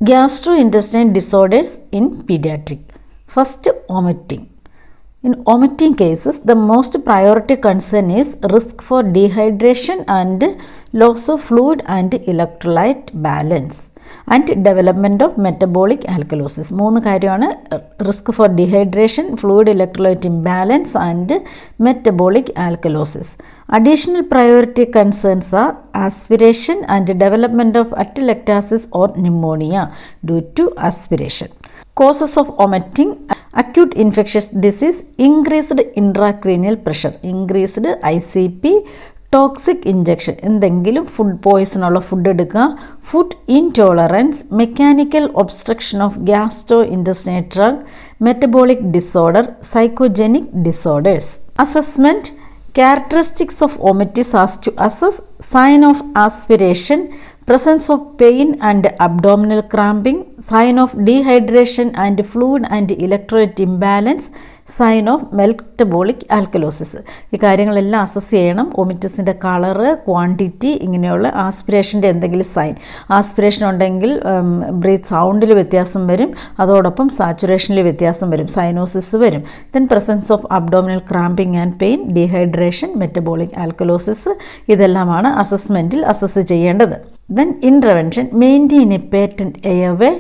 Gastrointestinal disorders in pediatric. First, vomiting. In vomiting cases, the most priority concern is risk for dehydration and loss of fluid and electrolyte balance and development of metabolic alkalosis. മൂന്ന് കാര്യമാണ് risk for dehydration, fluid electrolyte imbalance and metabolic alkalosis. Additional priority concerns are aspiration and development of atelectasis or pneumonia due to aspiration. Causes of vomiting: acute infectious disease, increased intracranial pressure, increased ICP, toxic injection, എന്തെങ്കിലും food poison ഉള്ള food എടുക്കുക, food intolerance, mechanical obstruction of gastro intestinal tract, metabolic disorder, psychogenic disorders. Assessment: characteristics of vomitis as to assess sign of aspiration, presence of pain and abdominal cramping, sign of dehydration and fluid and electrolyte imbalance, sign of metabolic alkalosis. ഈ കാര്യങ്ങളെല്ലാം assess ചെയ്യണം. വൊമിറ്റസിൻ്റെ colour, quantity, ഇങ്ങനെയുള്ള ആസ്പിറേഷൻ്റെ എന്തെങ്കിലും sign. Aspiration ഉണ്ടെങ്കിൽ breath സൗണ്ടിൽ വ്യത്യാസം വരും, അതോടൊപ്പം സാച്ചുറേഷനിൽ വ്യത്യാസം വരും, സൈനോസിസ് വരും. Then presence of abdominal cramping and pain, dehydration, metabolic alkalosis, ഇതെല്ലാമാണ് അസസ്മെൻറ്റിൽ അസസ് ചെയ്യേണ്ടത്. Then intervention: maintain a patent airway,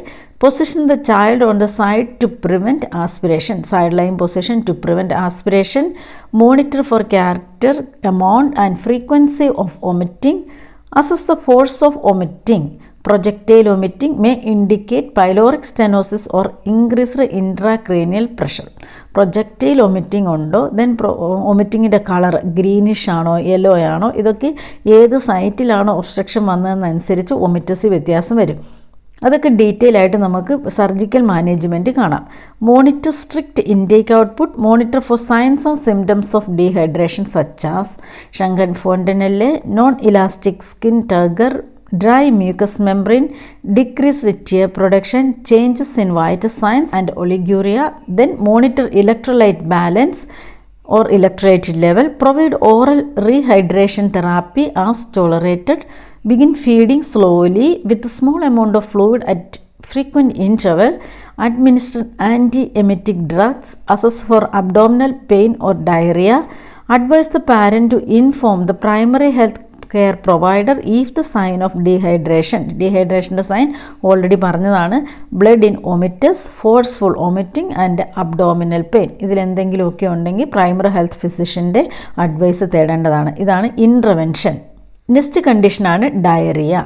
position the child on the side to prevent aspiration, sideline position to prevent aspiration, monitor for character, amount and frequency of vomiting, assess the force of vomiting. Projectile vomiting may indicate pyloric stenosis or increased intracranial pressure. Projectile vomiting ഉണ്ടോ, then വൊമിറ്റിങ്ങിൻ്റെ colour greenish ആണോ yellow ആണോ, ഇതൊക്കെ ഏത് സൈറ്റിലാണോ obstruction വന്നതെന്നനുസരിച്ച് വൊമിറ്റസി വ്യത്യാസം വരും. അതൊക്കെ detail ആയിട്ട് നമുക്ക് സർജിക്കൽ മാനേജ്മെൻറ്റ് കാണാം. Monitor strict intake output, monitor for signs and symptoms of dehydration such as sunken fontanelle, non elastic skin turgor, dry mucous membrane, decreased tear production, changes in vital signs and oliguria. Then monitor electrolyte balance or electrolyte level, provide oral rehydration therapy as tolerated, begin feeding slowly with a small amount of fluid at frequent interval, administer antiemetic drugs, assess for abdominal pain or diarrhea, advise the parent to inform the primary health care provider if the sign of dehydration, ഡീഹൈഡ്രേഷൻ്റെ sign already പറഞ്ഞതാണ്, blood in vomitus, forceful vomiting and abdominal pain, ഇതിലെന്തെങ്കിലുമൊക്കെ ഉണ്ടെങ്കിൽ primary health ഫിസിഷ്യൻ്റെ advice തേടേണ്ടതാണ്. ഇതാണ് intervention. Next കണ്ടീഷനാണ് diarrhoea.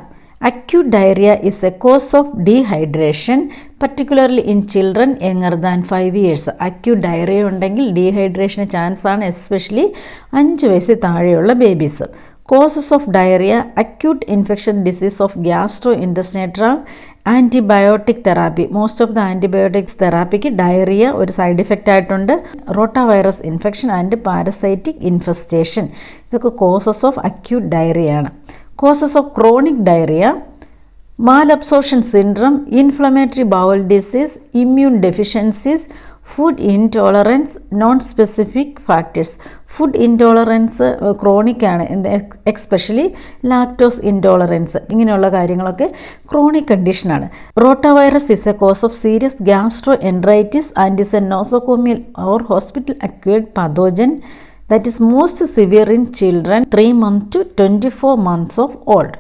Acute diarrhea is a cause of dehydration, particularly in children younger than 5 years. Acute diarrhea ഉണ്ടെങ്കിൽ ഡീഹൈഡ്രേഷന് chance ആണ്, especially 5 വയസ്സിൽ താഴെയുള്ള babies. Causes of diarrhea: acute infection disease of gastrointestinal tract, antibiotic therapy. Most of the antibiotics therapyക്ക് diarrhoea ഒരു side effect ആയിട്ടുണ്ട്. Rotavirus infection and parasitic infestation, ഇതൊക്കെ causes of acute diarrhoea ആണ്. Causes of chronic diarrhea: malabsorption syndrome, inflammatory bowel disease, immune deficiencies, food intolerance, non-specific factors. Food intolerance chronic ആണ്, especially lactose intolerance, ഇങ്ങനെയുള്ള കാര്യങ്ങളൊക്കെ chronic കണ്ടീഷനാണ്. Rotavirus is a cause of serious gastroenteritis and is a nosocomial or hospital acquired pathogen that is most severe in children 3 months to 24 months of old.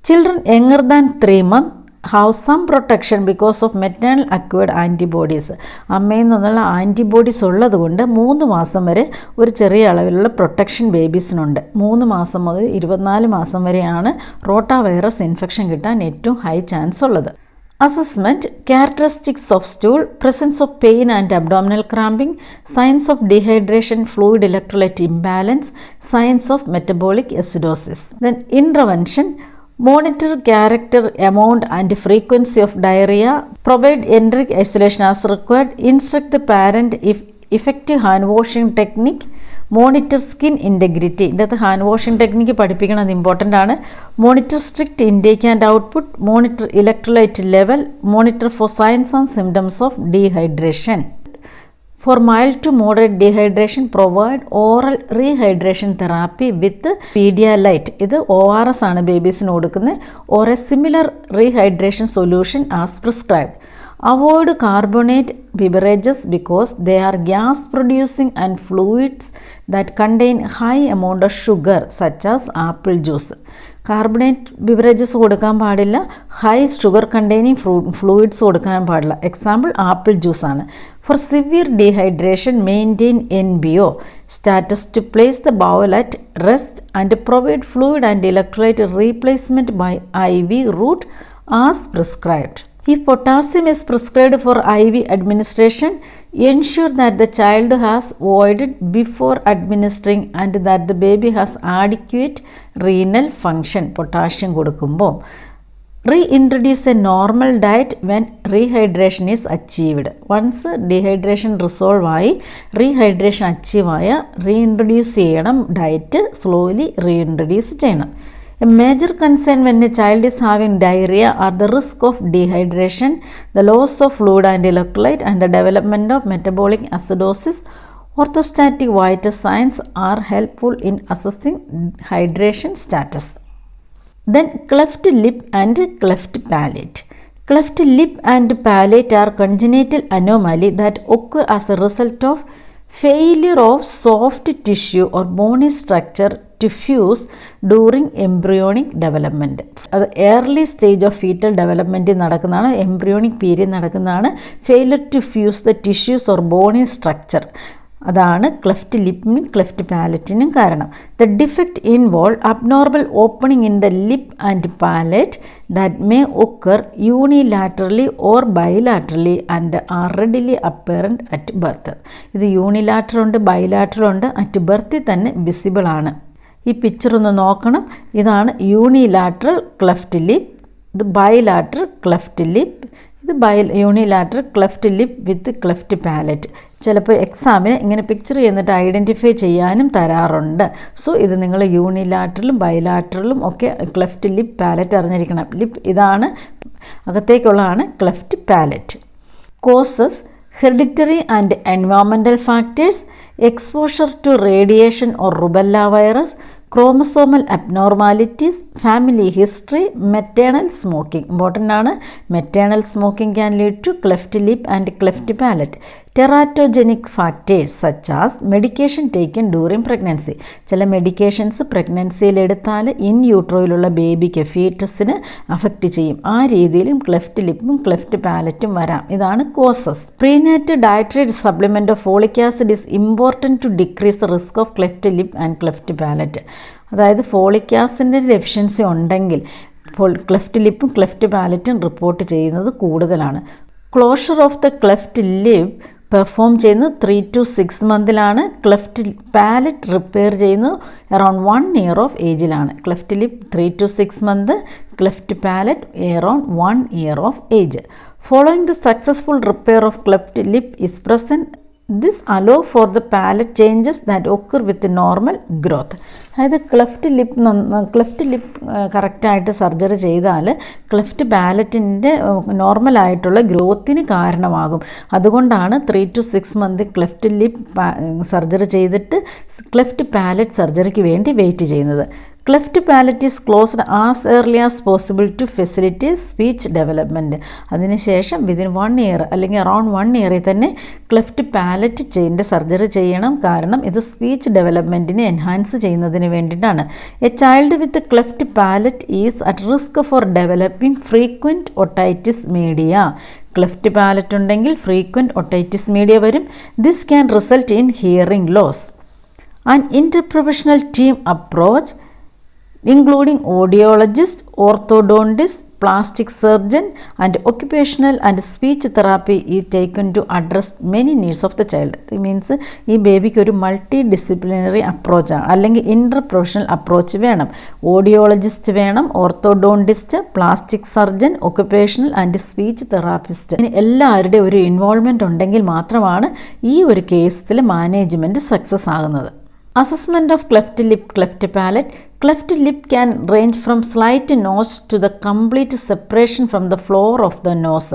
Children younger than 3 months have some protection because of maternal acquired antibodies. അമ്മയിൽ നിന്നുള്ള antibodies ഉള്ളത് കൊണ്ട് 3 മാസം വരെ ഒരു ചെറിയ അളവിലുള്ള protection ബേബീസിനുണ്ട്. 3 മാസം മുതൽ 24 മാസം വരെയാണ് റോട്ടാ വൈറസ് ഇൻഫെക്ഷൻ കിട്ടാൻ ഏറ്റവും ഹൈ ചാൻസ് ഉള്ളത്. Assessment: characteristics of stool, presence of pain and abdominal cramping, signs of dehydration, fluid electrolyte imbalance, signs of metabolic acidosis. Then intervention: monitor character, amount and frequency of diarrhea, provide enteric isolation as required, instruct the parent if effective hand washing technique, monitor skin integrity. ഇതിനകത്ത് hand washing technique പഠിപ്പിക്കണം, important ആണ്. Monitor strict intake and output, monitor electrolyte level, monitor for signs and symptoms of dehydration. For mild to moderate dehydration, provide oral rehydration therapy with Pedialyte. ഇത് ORS ആണ് ബേബീസിന് കൊടുക്കുന്നത്, or a similar rehydration solution as prescribed. Avoid carbonate beverages because they are gas producing and fluids that contain high amount of sugar such as apple juice. Carbonate beverages കൊടുക്കാൻ പാടില്ല, high sugar containing fluids കൊടുക്കാൻ പാടില്ല. Example apple ജ്യൂസാണ്. For severe dehydration maintain NBO status to place the bowel at rest and provide fluid and electrolyte replacement by IV route as prescribed. If potassium is prescribed for IV administration, ensure that the child has voided before administering and that the baby has adequate renal function. Potassium കൊടുക്കുമ്പോൾ reintroduce a normal diet when rehydration is achieved. Once dehydration resolve ആയി rehydration achieve ആയ reintroduce ചെയ്യണം, diet slowly reintroduce ചെയ്യണം. A major concern when a child is having diarrhea are the risk of dehydration, the loss of fluid and electrolyte, and the development of metabolic acidosis. Orthostatic vital signs are helpful in assessing hydration status. Then cleft lip and cleft palate. Cleft lip and palate are congenital anomaly that occur as a result of failure of soft tissue or bony structure to fuse during embryonic development. അത് early stage of fetal development നടക്കുന്നതാണ്, embryonic period നടക്കുന്നതാണ് failure to fuse the tissues or bony structure. അതാണ് cleft ലിപ്പിനും cleft പാലറ്റിനും കാരണം. The defect involve abnormal opening in the lip and palate that may occur unilaterally or bilaterally and are readily apparent at birth. ഇത് unilateral ഉണ്ട്, bilateral ഉണ്ട്, at ബർത്തിൽ തന്നെ visible ആണ്. ഈ പിക്ചർ ഒന്ന് നോക്കണം. ഇതാണ് യൂണിലാറ്ററൽ ക്ലെഫ്റ്റ് ലിപ്പ്, ഇത് ബൈലാറ്ററൽ ക്ലെഫ്റ്റ് ലിപ്പ്, ഇത് unilateral cleft lip with cleft palate. ചിലപ്പോൾ എക്സാമിന് ഇങ്ങനെ പിക്ചർ ചെയ്യുന്നിട്ട് ഐഡൻറ്റിഫൈ ചെയ്യാനും തരാറുണ്ട്. സോ ഇത് നിങ്ങൾ യൂണിലാറ്ററലും ബൈലാറ്ററലും ഒക്കെ ക്ലെഫ്റ്റ് ലിപ്പ് പാലറ്റ് അറിഞ്ഞിരിക്കണം. ലിപ്പ് ഇതാണ്, അകത്തേക്കുള്ളതാണ് cleft palate. Causes hereditary and environmental factors, exposure to radiation or rubella virus, chromosomal abnormalities, family history, maternal smoking. Important ആണ്. Maternal smoking can lead to cleft lip and cleft palate. Teratogenic factors such as medication taken during pregnancy. ചില medications പ്രഗ്നൻസിയിൽ എടുത്താൽ in യൂട്രോയിലുള്ള ബേബിക്ക് ഫീറ്റസിന് affect ചെയ്യും. ആ രീതിയിലും cleft ലിപ്പും cleft പാലറ്റും വരാം. ഇതാണ് causes. Prenatal dietary supplement of folic acid is important to decrease the risk of cleft lip and cleft palate. അതായത് ഫോളിക് ആസിഡിൻ്റെ ഡെഫിഷ്യൻസി ഉണ്ടെങ്കിൽ ക്ലെഫ്റ്റ് ലിപ്പും ക്ലെഫ്റ്റ് പാലറ്റും റിപ്പോർട്ട് ചെയ്യുന്നത് കൂടുതലാണ്. Closure of the cleft lip perform ചെയ്യുന്നത് 3 to 6 മന്തിലാണ്. Cleft palate repair ചെയ്യുന്നത് അറൗണ്ട് 1 year ഓഫ് ഏജിലാണ്. Cleft lip 3 to 6 month, cleft palate around 1 year of age. Following the successful repair of cleft lip is present. This allow for the palate changes that occur with normal growth. അതായത് cleft lip കറക്റ്റായിട്ട് surgery ചെയ്താൽ cleft പാലറ്റിൻ്റെ നോർമലായിട്ടുള്ള ഗ്രോത്തിന് കാരണമാകും. അതുകൊണ്ടാണ് 3 to 6 month cleft lip surgery ചെയ്തിട്ട് cleft palate സർജറിക്ക് വേണ്ടി വെയിറ്റ് ചെയ്യുന്നത്. Cleft palate is closed as early as possible to facilitate speech development. അതിനുശേഷം വിതിൻ 1 year അല്ലെങ്കിൽ അറൗണ്ട് 1 year തന്നെ ക്ലെഫ്റ്റ് പാലറ്റ് സർജറി ചെയ്യണം. കാരണം ഇത് സ്പീച്ച് ഡെവലപ്മെൻറ്റിനെ എൻഹാൻസ് ചെയ്യുന്നതിന് വേണ്ടിയിട്ടാണ്. A child with cleft palate is at risk four developing frequent otitis media. Cleft palate ഉണ്ടെങ്കിൽ ഫ്രീക്വൻറ്റ് ഒട്ടൈറ്റിസ് മീഡിയ വരും. This can result in hearing loss. An interprofessional team approach including audiologist, orthodontist, plastic surgeon and occupational and speech therapy is taken to address many needs of the child. It means ഈ ബേബിക്ക് ഒരു multi disciplinary അപ്രോച്ചാണ്, അല്ലെങ്കിൽ ഇൻ്റർ professional approach വേണം. Audiologist വേണം, orthodontist, plastic surgeon, occupational and speech therapist. എല്ലാവരുടെയും ഒരു involvement ഉണ്ടെങ്കിൽ മാത്രമാണ് ഈ ഒരു കേസിൽ മാനേജ്മെൻറ്റ് സക്സസ് ആകുന്നത്. Assessment of cleft lip, cleft palate. Cleft lip can range from slight notch to the complete separation from the floor of the nose.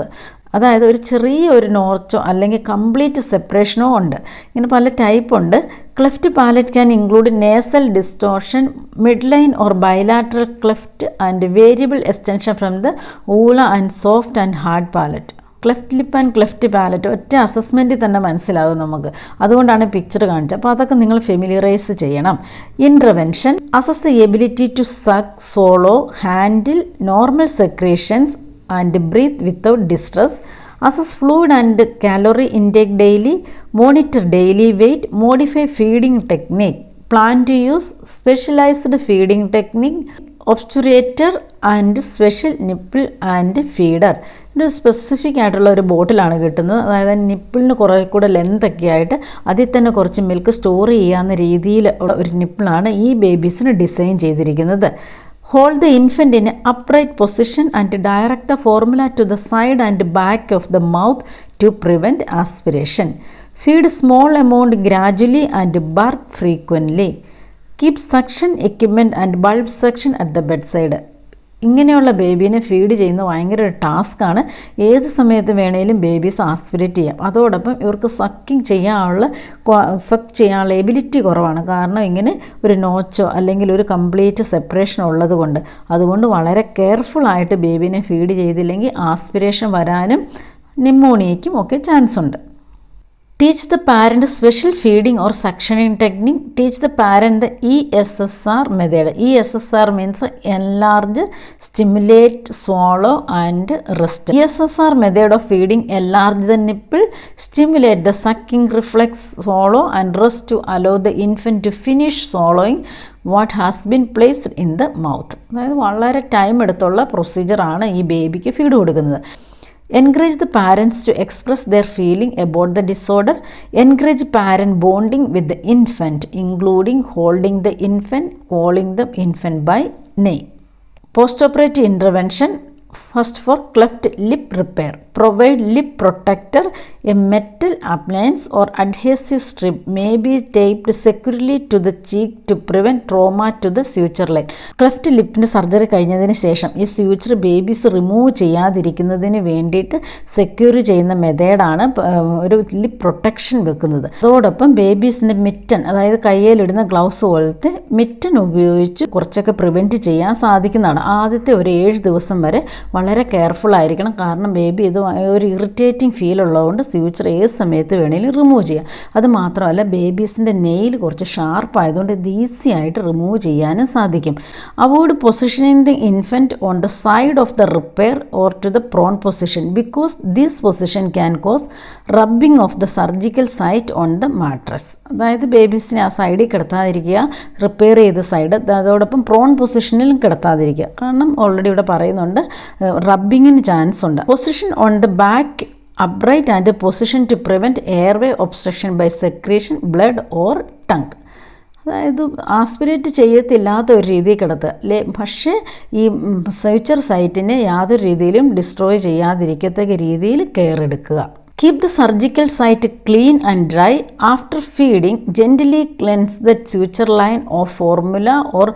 അതായത് ഒരു ചെറിയൊരു നോർച്ചോ അല്ലെങ്കിൽ കംപ്ലീറ്റ് സെപ്പറേഷനോ ഉണ്ട്. ഇങ്ങനെ പല ടൈപ്പ് ഉണ്ട്. Cleft palate can include nasal distortion, mid line or bilateral cleft and variable extension from the uvula and soft and hard palate. Cleft lip and cleft palate ഒറ്റ അസസ്മെൻറ്റിൽ തന്നെ മനസ്സിലാകും നമുക്ക്. അതുകൊണ്ടാണ് പിക്ചർ കാണിച്ചത്. അപ്പോൾ അതൊക്കെ നിങ്ങൾ ഫെമിലിയറൈസ് ചെയ്യണം. Intervention: assess the ability to suck, swallow, handle normal secretions and breathe without distress. Assess fluid and calorie intake daily. Monitor daily weight. Modify feeding technique. Plan to use specialized feeding technique, obturator and special nipple and feeder. ഒരു specific ആയിട്ടുള്ള ഒരു ബോട്ടിലാണ് കിട്ടുന്നത്. അതായത് നിപ്പിളിന് കുറേ കൂടെ ലെന്തൊക്കെ ആയിട്ട് അതിൽ തന്നെ കുറച്ച് മിൽക്ക് സ്റ്റോർ ചെയ്യാവുന്ന രീതിയിൽ ഒരു നിപ്പിളാണ് ഈ ബേബീസിന് ഡിസൈൻ ചെയ്തിരിക്കുന്നത്. Hold the infant in an upright position and direct the formula to the side and back of the mouth to prevent aspiration. Feed small amount gradually and burp frequently. Keep suction equipment and bulb suction at the bedside. ഇങ്ങനെയുള്ള ബേബീനെ feed ചെയ്യുന്നത് ഭയങ്കര ഒരു ടാസ്ക്കാണ്. ഏത് സമയത്ത് വേണേലും babies ആസ്പിരേറ്റ് ചെയ്യാം. അതോടൊപ്പം ഇവർക്ക് സക്ക് ചെയ്യാനുള്ള എബിലിറ്റി കുറവാണ്. കാരണം ഇങ്ങനെ ഒരു നോച്ചോ അല്ലെങ്കിൽ ഒരു കംപ്ലീറ്റ് സെപ്പറേഷൻ ഉള്ളത് കൊണ്ട്. അതുകൊണ്ട് വളരെ കെയർഫുള്ളായിട്ട് ബേബീനെ ഫീഡ് ചെയ്തില്ലെങ്കിൽ ആസ്പിരേഷൻ വരാനും ന്യൂമോണിയയ്ക്കും ഒക്കെ ചാൻസ് ഉണ്ട്. Teach the parent special feeding or suctioning technique. Teach the parent the ESSR method. ESSR means enlarge, stimulate, swallow and rest. ESSR method of feeding: enlarge the nipple, stimulate the sucking reflex, swallow and rest to allow the infant to finish swallowing what has been placed in the mouth. അതായത് വളരെ time എടുത്തുള്ള പ്രൊസീജിയറാണ് ഈ ബേബിക്ക് feed കൊടുക്കുന്നത്. Encourage the parents to express their feeling about the disorder. Encourage parent bonding with the infant, including holding the infant, calling the infant by name. Postoperative intervention: first, for cleft lip repair, provide lip protector. A metal appliance or adhesive strip may be taped securely to the cheek to prevent trauma to the suture line. Cleft ലിപ്പിൻ്റെ surgery കഴിഞ്ഞതിന് ശേഷം ഈ suture babies remove ചെയ്യാതിരിക്കുന്നതിന് വേണ്ടിയിട്ട് secure ചെയ്യുന്ന മെത്തേഡാണ് ഒരു lip protection വെക്കുന്നത്. അതോടൊപ്പം ബേബീസിൻ്റെ മിറ്റൻ, അതായത് കയ്യിലിടുന്ന ഗ്ലൗസ് പോലത്തെ മിറ്റൻ ഉപയോഗിച്ച് കുറച്ചൊക്കെ പ്രിവെൻറ്റ് ചെയ്യാൻ സാധിക്കുന്നതാണ്. ആദ്യത്തെ ഒരു 7 ദിവസം വരെ വളരെ കെയർഫുൾ ആയിരിക്കണം. കാരണം ബേബി ഇത് ഒരു ഇറിറ്റേറ്റിംഗ് ഫീൽ ഉള്ളതുകൊണ്ട് സ്യൂച്ചർ ഏത് സമയത്ത് വേണമെങ്കിലും റിമൂവ് ചെയ്യാം. അത് മാത്രമല്ല ബേബീസിൻ്റെ നെയിൽ കുറച്ച് ഷാർപ്പ് ആയതുകൊണ്ട് ഇത് ഈസി ആയിട്ട് റിമൂവ് ചെയ്യാനും സാധിക്കും. Avoid positioning the infant on the side of the repair or to the prone position because this position can cause rubbing of the surgical site on the mattress. അതായത് ബേബീസിനെ ആ സൈഡിൽ കിടത്താതിരിക്കുക, റിപ്പയർ ചെയ്ത side. അതോടൊപ്പം prone പൊസിഷനിലും കിടത്താതിരിക്കുക. കാരണം ഓൾറെഡി ഇവിടെ പറയുന്നുണ്ട് റബ്ബിങ്ങിന് ചാൻസ് ഉണ്ട്. Position on the back upright and position to prevent airway obstruction by secretion, blood or tongue. അതായത് ആസ്പിരേറ്റ് ചെയ്യത്തില്ലാത്ത ഒരു രീതിയിൽ കിടത്തുക. പക്ഷേ ഈ സ്യൂച്ചർ സൈറ്റിനെ യാതൊരു രീതിയിലും ഡിസ്ട്രോയ് ചെയ്യാതിരിക്കത്തക്ക രീതിയിൽ കെയർ എടുക്കുക. Keep the surgical site clean and dry. After feeding, gently cleanse the suture line of formula or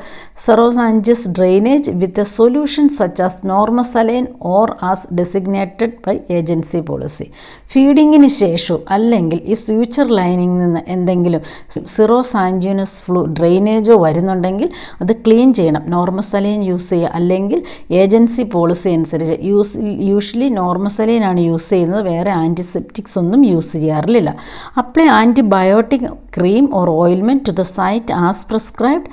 Sarosanges drainage with a solution such as normal saline or as designated by agency policy. ഫീഡിങ്ങിന് ശേഷവും അല്ലെങ്കിൽ ഈ suture ലൈനിൽ നിന്ന് എന്തെങ്കിലും സിറോസാഞ്ചിനസ് ഡ്രെയിനേജോ വരുന്നുണ്ടെങ്കിൽ അത് clean ചെയ്യണം. Normal saline use ചെയ്യുക, അല്ലെങ്കിൽ ഏജൻസി പോളിസി അനുസരിച്ച് യൂഷ്വലി നോർമൽ സലൈനാണ് യൂസ് ചെയ്യുന്നത്. വേറെ ആൻറ്റിസെപ്റ്റിക്സ് ഒന്നും യൂസ് ചെയ്യാറില്ല. Apply antibiotic cream or ointment to the site as prescribed.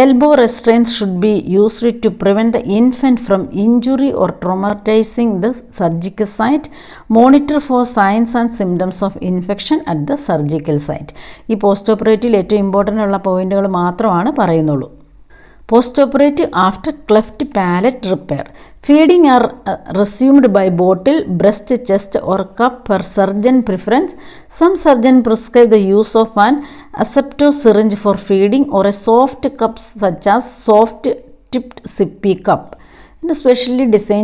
Elbow restraints should be used to prevent the infant from injury or traumatizing the surgical site. Monitor for signs and symptoms of infection at the surgical site. ഈ post ഓപ്പറേറ്റീവിൽ ഏറ്റവും important ഉള്ള പോയിന്റുകൾ മാത്രമാണ് പറയുന്നുള്ളൂ. Postoperative after cleft palate repair. Feeding are resumed by bottle, breast, chest or cup per surgeon preference. Some surgeon prescribe the use of an asepto syringe for feeding or a soft cup such as soft tipped sippy cup. ഇത് specially design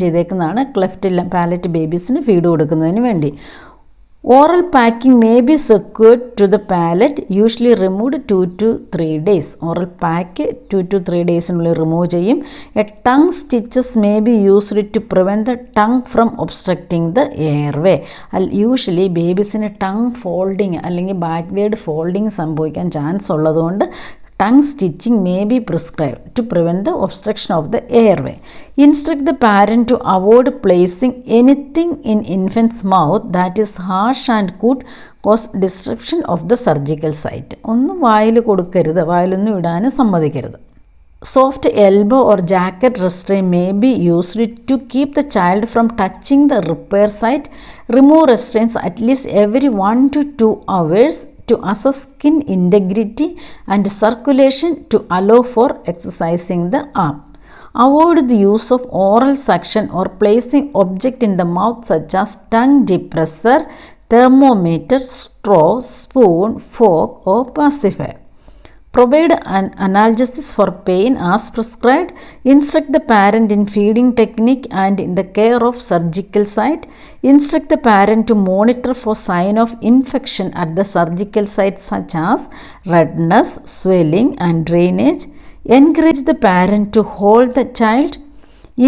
ചെയ്തേക്കുന്നതാണ് cleft palate ബേബീസിന് feed കൊടുക്കുന്നതിന് വേണ്ടി. Oral packing may be secured to the palate, usually removed 2 to 3 days. Oral pack 2 to 3 days remove ചെയ്യും. A tongue stitches may be used to prevent the tongue from obstructing the airway. Usually babiesന് tongue folding അല്ലെങ്കിൽ backward folding സംഭവിക്കാൻ chance ഉള്ളതുകൊണ്ട് tongue stitching may be prescribed to prevent the obstruction of the airway. Instruct the parent to avoid placing anything in infant's mouth that is harsh and could cause disruption of the surgical site. ഒന്നും വായിൽ കൊടുക്കരുത്, വായിലൊന്നും ഇടാനും സമ്മതിക്കരുത്. Soft elbow or jacket restraint may be used to keep the child from touching the repair site. Remove restraints at least every 1 to 2 hours to assess skin integrity and circulation to allow for exercising the arm. Avoid the use of oral suction or placing object in the mouth such as tongue depressor, thermometer, straw, spoon, fork or pacifier. Provide an analgesis for pain as prescribed. Instruct the parent in feeding technique and in the care of surgical site. Instruct the parent to monitor for sign of infection at the surgical site such as redness, swelling and drainage. Encourage the parent to hold the child.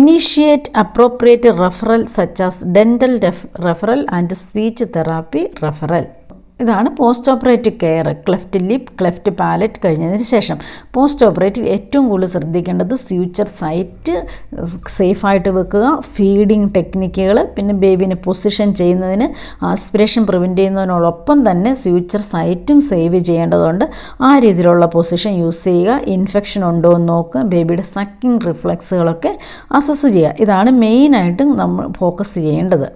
Initiate appropriate referral such as dental referral and speech therapy referral. ഇതാണ് post operative care. Cleft lip, cleft palate കഴിഞ്ഞതിന് ശേഷം post operative ഏറ്റവും കൂടുതൽ ശ്രദ്ധിക്കേണ്ടത് suture site സേഫായിട്ട് വെക്കുക, feeding ടെക്നിക്കുകൾ, പിന്നെ ബേബിനെ പൊസിഷൻ ചെയ്യുന്നതിന് ആസ്പിറേഷൻ പ്രിവെൻറ്റ് ചെയ്യുന്നതിനോടൊപ്പം തന്നെ സ്യൂച്ചർ സൈറ്റും സേവ് ചെയ്യേണ്ടതുണ്ട്. ആ രീതിയിലുള്ള പൊസിഷൻ യൂസ് ചെയ്യുക. ഇൻഫെക്ഷൻ ഉണ്ടോ എന്ന് നോക്കുക, ബേബിയുടെ സക്കിങ് റിഫ്ലക്സുകളൊക്കെ അസസ് ചെയ്യുക. ഇതാണ് മെയിനായിട്ടും നമ്മൾ ഫോക്കസ് ചെയ്യേണ്ടത്.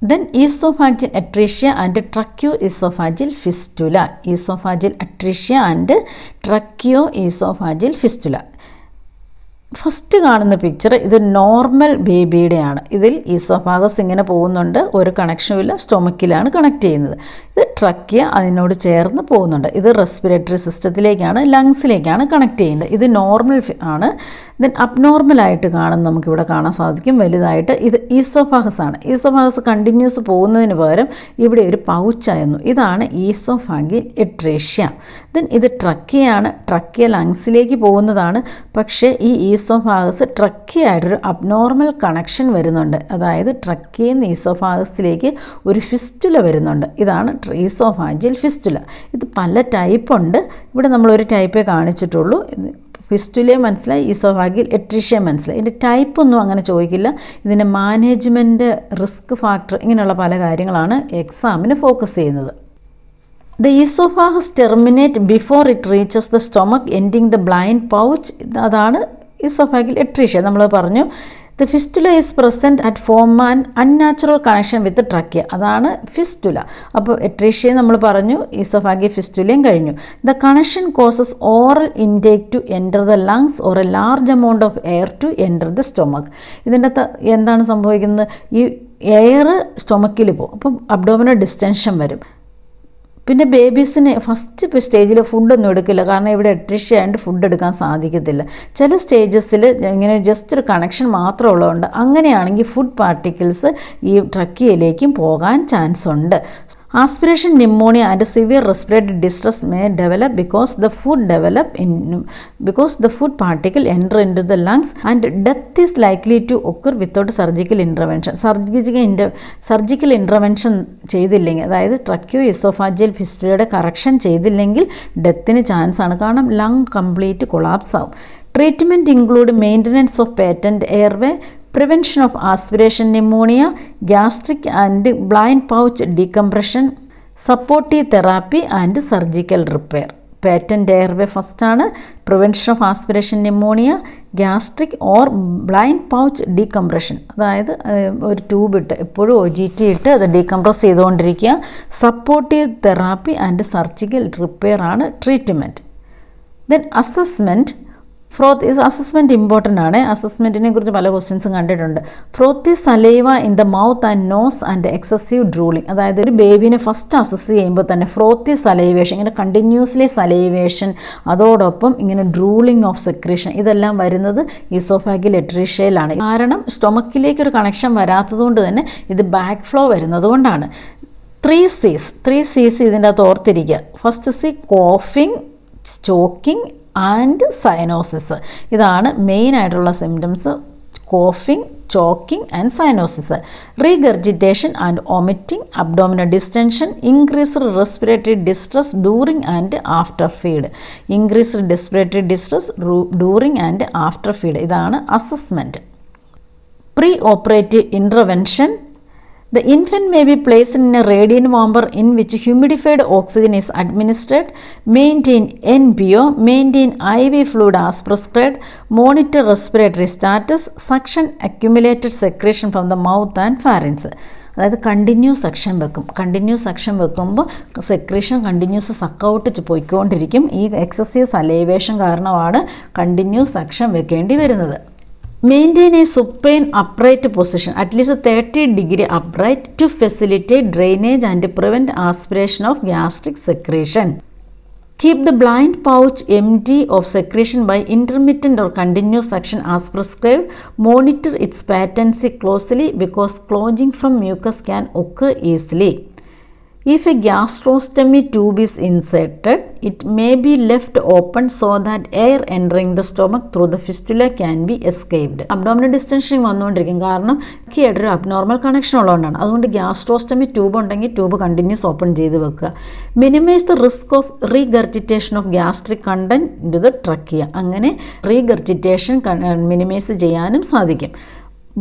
Then esophageal atresia and tracheoesophageal fistula. Esophageal atresia and tracheoesophageal fistula. First കാണുന്ന പിക്ചർ ഇത് നോർമൽ ബേബിയുടെയാണ്. ഇതിൽ ഈസോഫാഗസ് ഇങ്ങനെ പോകുന്നുണ്ട്, ഒരു കണക്ഷനുമില്ല, സ്റ്റൊമക്കിലാണ് കണക്ട് ചെയ്യുന്നത്. ഇത് ട്രക്കിയ അതിനോട് ചേർന്ന് പോകുന്നുണ്ട്. ഇത് റെസ്പിറേറ്ററി സിസ്റ്റത്തിലേക്കാണ്, ലങ്സിലേക്കാണ് കണക്ട് ചെയ്യുന്നത്. ഇത് നോർമൽ ആണ്. ദെൻ അബ്നോർമലായിട്ട് കാണുന്ന നമുക്കിവിടെ കാണാൻ സാധിക്കും വലുതായിട്ട്. ഇത് ഈസോഫാഗസ് ആണ്. ഈസോഫാഗസ് കണ്ടിന്യൂസ് പോകുന്നതിന് പകരം ഇവിടെ ഒരു പൗച്ചായിരുന്നു. ഇതാണ് ഈസോഫാഗിയൽ എട്രേഷ്യ. ദെൻ ഇത് ട്രക്കിയാണ്. ട്രക്കിയ ലങ്സിലേക്ക് പോകുന്നതാണ്. പക്ഷേ ഈ ഈസോഫാഗസ് ട്രക്കിയായിട്ടൊരു അബ്നോർമൽ കണക്ഷൻ വരുന്നുണ്ട്. അതായത് ട്രക്കിയിൽ നിന്ന് ഈസോഫാഗസിലേക്ക് ഒരു ഫിസ്റ്റുല വരുന്നുണ്ട്. ഇതാണ് ഈസോഫാജിയൽ ഫിസ്റ്റുല. ഇത് പല ടൈപ്പുണ്ട്. ഇവിടെ നമ്മളൊരു ടൈപ്പേ കാണിച്ചിട്ടുള്ളൂ. ഫിസ്റ്റുലയെ മനസ്സിലായി, ഈസോഫാഗിയൽ എട്രീഷ്യ മനസ്സിലായി. ഇതിൻ്റെ ടൈപ്പൊന്നും അങ്ങനെ ചോദിക്കില്ല. ഇതിൻ്റെ മാനേജ്മെൻറ്റ്, റിസ്ക് ഫാക്ടർ, ഇങ്ങനെയുള്ള പല കാര്യങ്ങളാണ് എക്സാമിന് ഫോക്കസ് ചെയ്യുന്നത്. The esophagus terminate before it reaches the stomach, ending the blind pouch. അതാണ് esophageal atresia. നമ്മൾ പറഞ്ഞു the fistula is present at form an unnatural connection with the trachea. അതാണ് ഫിസ്റ്റുല. അപ്പോൾ എട്രീഷ്യ നമ്മൾ പറഞ്ഞു, ഈസോഫാഗിയൽ ഫിസ്റ്റുലയും കഴിഞ്ഞു. The connection causes oral intake to enter the lungs or a large amount of air to enter the stomach. ഇതിൻ്റെ എന്താണ് സംഭവിക്കുന്നത്? ഈ air സ്റ്റൊമക്കിൽ പോകും, അപ്പം അബ്ഡോമിനൽ ഡിസ്റ്റൻഷൻ വരും. പിന്നെ ബേബീസിന് ഫസ്റ്റ് സ്റ്റേജിൽ ഫുഡൊന്നും എടുക്കില്ല, കാരണം ഇവിടെ എട്രീഷ്യ ആയതുകൊണ്ട് ഫുഡ് എടുക്കാൻ സാധിക്കത്തില്ല. ചില സ്റ്റേജസിൽ ഇങ്ങനെ ജസ്റ്റ് ഒരു കണക്ഷൻ മാത്രം ഉള്ളതുകൊണ്ട് അങ്ങനെയാണെങ്കിൽ ഫുഡ് പാർട്ടിക്കിൾസ് ഈ ട്രക്കിയയിലേക്കും പോകാൻ ചാൻസ് ഉണ്ട്. Aspiration pneumonia and severe respiratory distress may develop because the food particle enter into the lungs, and death is likely to occur without surgical intervention. Surgical intervention ചെയ്തില്ലെങ്കിൽ, അതായത് tracheo oesophageal ഫിസ്റ്റുലയുടെ correction ചെയ്തില്ലെങ്കിൽ ഡെത്തിന് chance ആണ്. കാരണം lung complete collapse ആവും. Treatment include maintenance of patent airway, prevention of aspiration pneumonia, gastric and blind pouch decompression, supportive therapy and surgical repair. Patent airway first ആണ്. Prevention of aspiration pneumonia, gastric or blind pouch decompression, അതായത് ഒരു tube ഇട്ട് എപ്പോഴും OGT ഇട്ട് അത് decompress ചെയ്തുകൊണ്ടിരിക്കുക. Supportive therapy and surgical repair ആണ് treatment. Then assessment. Assessment important ആണ്. അസസ്മെൻറ്റിനെ കുറിച്ച് പല ക്വസ്റ്റ്യൻസും കണ്ടിട്ടുണ്ട്. Frothy saliva in the mouth and nose and excessive drooling. അതായത് ഒരു ബേബീനെ ഫസ്റ്റ് അസസ് ചെയ്യുമ്പോൾ തന്നെ ഫ്രോത്തി സലൈവേഷൻ, ഇങ്ങനെ കണ്ടിന്യൂസ്ലി സലൈവേഷൻ, അതോടൊപ്പം ഇങ്ങനെ ഡ്രൂളിങ് ഓഫ് സെക്രീഷൻ, ഇതെല്ലാം വരുന്നത് ഈസോഫാഗിയൽ എട്രീഷ്യയിലാണ്. കാരണം സ്റ്റൊമക്കിലേക്ക് ഒരു കണക്ഷൻ വരാത്തതുകൊണ്ട് തന്നെ ഇത് ബാക്ക് ഫ്ലോ വരുന്നത് കൊണ്ടാണ്. ത്രീ സീസ് ഇതിൻ്റെ അകത്ത് ഓർത്തിരിക്കുക. First C coughing, choking and cyanosis. ഇതാണ് മെയിൻ ആയിട്ടുള്ള symptoms. Coughing, choking and cyanosis. Regurgitation and vomiting, abdominal distension, increased respiratory distress during and after feed. Increased respiratory distress during and after feed. ഇതാണ് assessment. Pre operative intervention. The infant may be placed in a radiant warmer in which humidified oxygen is administered, maintain NPO, maintain IV fluid as prescribed, monitor respiratory status, suction accumulated secretion from the mouth and pharynx. അതായത് continuous suction വെക്കും. Continuous suction വെക്കുമ്പോൾ secretion continuous സക്കൗട്ട് പോയിക്കൊണ്ടിരിക്കും. ഈ excessive salivation കാരണമാണ് continuous suction വെക്കേണ്ടി വരുന്നത്. Maintain a supine upright position, at least 30-degree upright, to facilitate drainage and prevent aspiration of gastric secretion. Keep the blind pouch empty of secretion by intermittent or continuous suction as prescribed. Monitor its patency closely because clogging from mucus can occur easily. If a gastrostomy tube is inserted, it may be left open so that air entering the stomach through the fistula can be escaped. Abdominal distension വന്നുകൊണ്ടിരിക്കും. കാരണം ഒരു abnormal connection ഉള്ളതുകൊണ്ടാണ്. അതുകൊണ്ട് gastrostomy tube ഉണ്ടെങ്കിൽ tube continuous open ചെയ്ത് വെക്കുക. Minimize the risk of regurgitation of gastric content into the trachea. അങ്ങനെ regurgitation minimize ചെയ്യാനും സാധിക്കും.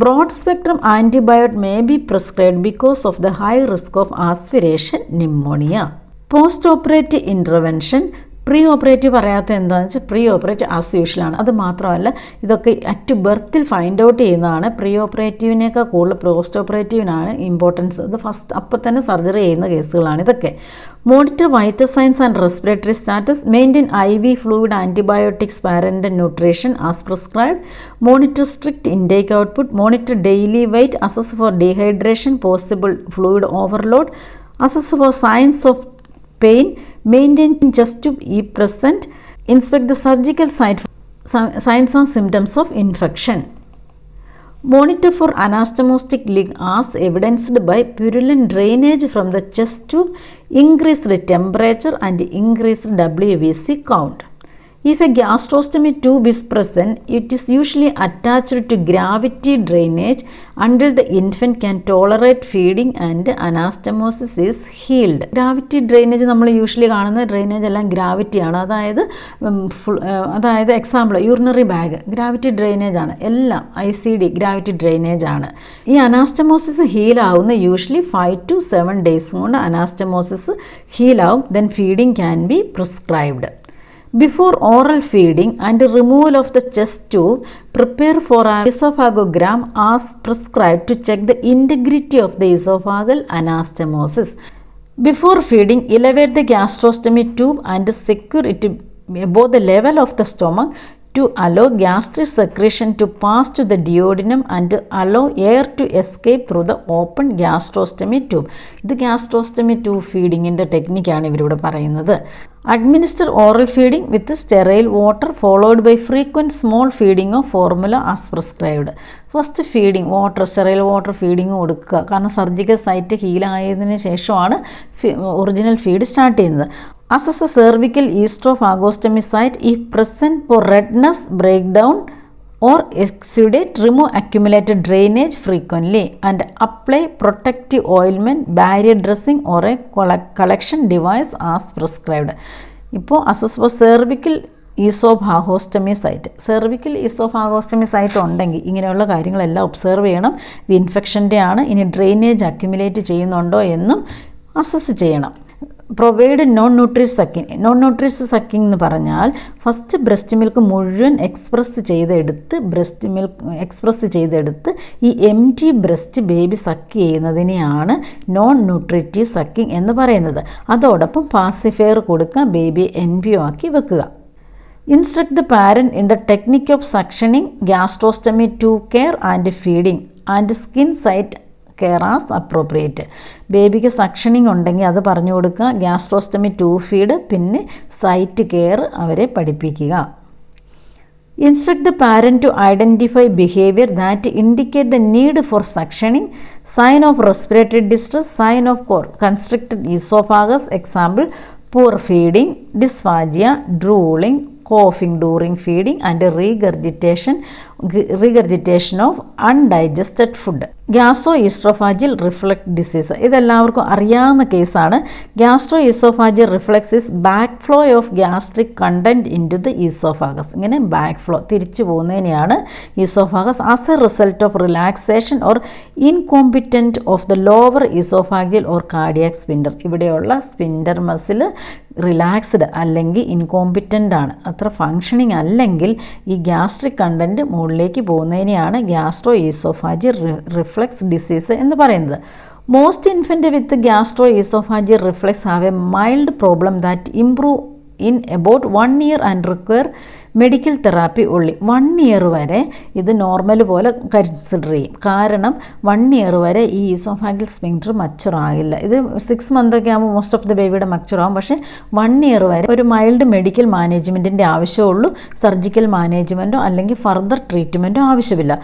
Broad spectrum antibiotic may be prescribed because of the high risk of aspiration pneumonia. Post-operative intervention. Pre operative പറയാത്ത എന്താണെന്ന് വെച്ചാൽ pre operative as യൂഷ്വലാണ്. അത് മാത്രമല്ല ഇതൊക്കെ at ബർത്തിൽ ഫൈൻഡ് ഔട്ട് ചെയ്യുന്നതാണ്. പ്രീ ഓപ്പറേറ്റീവിനേക്കാൾ കൂടുതൽ പോസ്റ്റ് ഓപ്പറേറ്റീവിനാണ് ഇമ്പോർട്ടൻസ്. ഇത് ഫസ്റ്റ് അപ്പം തന്നെ സർജറി ചെയ്യുന്ന കേസുകളാണ് ഇതൊക്കെ. Monitor vital signs and respiratory status. Maintain IV fluid antibiotics parent nutrition as prescribed. Monitor strict intake output. Monitor daily weight. Assess for dehydration, possible fluid overload. Assess for signs of pain, maintain chest tube E present, inspect the surgical site for signs and symptoms of infection. Monitor for anastomostic leak as evidenced by purulent drainage from the chest tube, increased temperature and increased WBC count. If a gastrostomy tube is present, it is usually attached to gravity drainage until the infant can tolerate feeding and anastomosis is healed. Gravity drainage നമ്മൾ usually കാണുന്ന drainage എല്ലാം ഗ്രാവിറ്റിയാണ്. അതായത് example urinary bag gravity drainage ആണ്. എല്ലാം ICD gravity drainage ആണ്. ഈ anastomosis ഹീലാവുന്ന യൂഷ്വലി 5 to 7 ഡേയ്സ് കൊണ്ട് അനാസ്റ്റമോസിസ് ഹീലാവും. Then feeding can be prescribed. Before oral feeding and removal of the chest tube, prepare for an esophagogram as prescribed to check the integrity of the esophageal anastomosis. Before feeding, elevate the gastrostomy tube and secure it above the level of the stomach to allow gastric secretion to pass to the duodenum and allow air to escape through the open gastrostomy tube. ഇത് gastrostomy tube ഫീഡിങ്ങിൻ്റെ ടെക്നിക്കാണ് ഇവരിവിടെ പറയുന്നത്. Administer oral feeding with sterile water followed by frequent small feeding of formula as prescribed. First feeding water, sterile water feeding കൊടുക്കുക. കാരണം surgical site ഹീലായതിനു ശേഷമാണ് original feed start ചെയ്യുന്നത്. Assess the cervical esophagostomy site if present for redness, breakdown or exudate. Remove accumulated drainage frequently and apply protective ointment, barrier dressing or a collection device as prescribed. ഇപ്പോൾ assess for cervical oesophagostomy site. Cervical oesophagostomy site ഉണ്ടെങ്കിൽ ഇങ്ങനെയുള്ള കാര്യങ്ങളെല്ലാം observe ചെയ്യണം. ഇത് ഇൻഫെക്ഷൻ്റെ ആണ്. ഇനി drainage accumulate ചെയ്യുന്നുണ്ടോ എന്നും അസസ് ചെയ്യണം. Provide non nutritive sucking. Non nutritive sucking എന്ന് പറഞ്ഞാൽ ഫസ്റ്റ് ബ്രസ്റ്റ് മിൽക്ക് മുഴുവൻ എക്സ്പ്രസ് ചെയ്തെടുത്ത് ഈ എംറ്റി ബ്രസ്റ്റ് ബേബി സക്ക് ചെയ്യുന്നതിനെയാണ് നോൺ ന്യൂട്രിറ്റീവ് സക്കിങ് എന്ന് പറയുന്നത്. അതോടൊപ്പം പാസിഫയർ കൊടുക്കുക, ബേബി NPO ആക്കി വെക്കുക. Instruct the parent in the technique of suctioning, gastrostomy tube care and feeding and skin site care as appropriate. ബേബിക്ക് സക്ഷനിങ് ഉണ്ടെങ്കിൽ അത് പറഞ്ഞു കൊടുക്കുക. ഗ്യാസ്ട്രോസ്റ്റമി ട്യൂബ് ഫീഡ്, പിന്നെ സൈറ്റ് കെയർ അവരെ പഠിപ്പിക്കുക. Instruct the parent to identify behavior that indicate the need for suctioning, sign of respiratory distress, sign of constricted esophagus, example, poor feeding, dysphagia, drooling, coughing during feeding, and regurgitation of undigested food. Gastro-oesophageal reflux disease ഇതെല്ലാവർക്കും അറിയാവുന്ന കേസാണ്. Gastro-oesophageal reflux is back flow of gastric content into the oesophagus. ഇങ്ങനെ back flow തിരിച്ചു പോകുന്നതിനെയാണ് oesophagus as a result of relaxation or incompetent of the lower oesophageal or cardiac sphincter. ഇവിടെയുള്ള sphincter muscle relaxed അല്ലെങ്കിൽ ഇൻകോമ്പിറ്റൻ്റ് ആണ്, അത്ര functioning അല്ലെങ്കിൽ ഈ gastric content മുകളിലേക്ക് പോകുന്നതിനെയാണ് ഗ്യാസ്ട്രോഇസോഫാജിയൽ റിഫ്ലക്സ് ഡിസീസ് എന്ന് പറയുന്നത്. Most infant with gastro-oesophageal reflux have a mild problem that improve in about 1 year and require medical therapy only. 1 year വരെ ഇത് നോർമൽ പോലെ കൺസിഡർ ചെയ്യും. കാരണം 1 year വരെ ഈ ഈസോഫാഗൽ സ്ഫിങ്ക്റ്റർ മച്ചുർ ആകില്ല. ഇത് 6 month ഒക്കെ ആകുമ്പോൾ മോസ്റ്റ് ഓഫ് ദ ബേബിയുടെ മച്ചുർ ആകും. പക്ഷേ 1 year വരെ ഒരു മൈൽഡ് മെഡിക്കൽ മാനേജ്മെൻറ്റിൻ്റെ ആവശ്യമുള്ളൂ. സർജിക്കൽ മാനേജ്മെൻറ്റോ അല്ലെങ്കിൽ ഫർദർ ട്രീറ്റ്മെൻറ്റോ ആവശ്യമില്ല.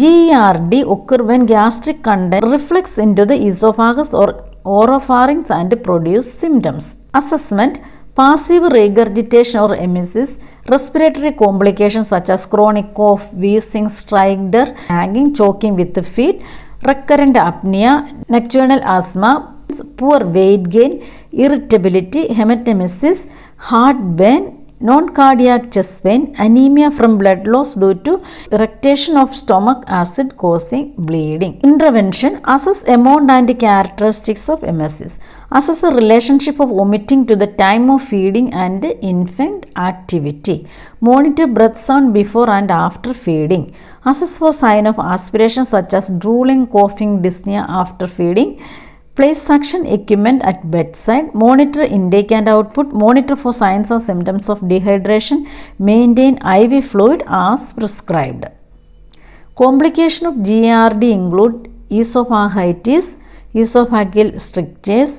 GERD occur when gastric content reflects into the esophagus or oropharynx and produce symptoms. Assessment: passive regurgitation or emesis, respiratory complications such as chronic cough, wheezing, stridor, hanging, choking with the feet, recurrent apnea, nocturnal asthma, poor weight gain, irritability, hematemesis, heartburn, non-cardiac chest pain, anemia from blood loss due to irritation of stomach acid causing bleeding. Intervention: assess amount and characteristics of emesis. Assess the relationship of vomiting to the time of feeding and infant activity. Monitor breath sound before and after feeding. Assess for sign of aspiration such as drooling, coughing, dyspnea after feeding. Place suction equipment at bedside. Monitor intake and output. Monitor for signs or symptoms of dehydration. Maintain IV fluid as prescribed. Complications of GERD include esophagitis, esophageal strictures,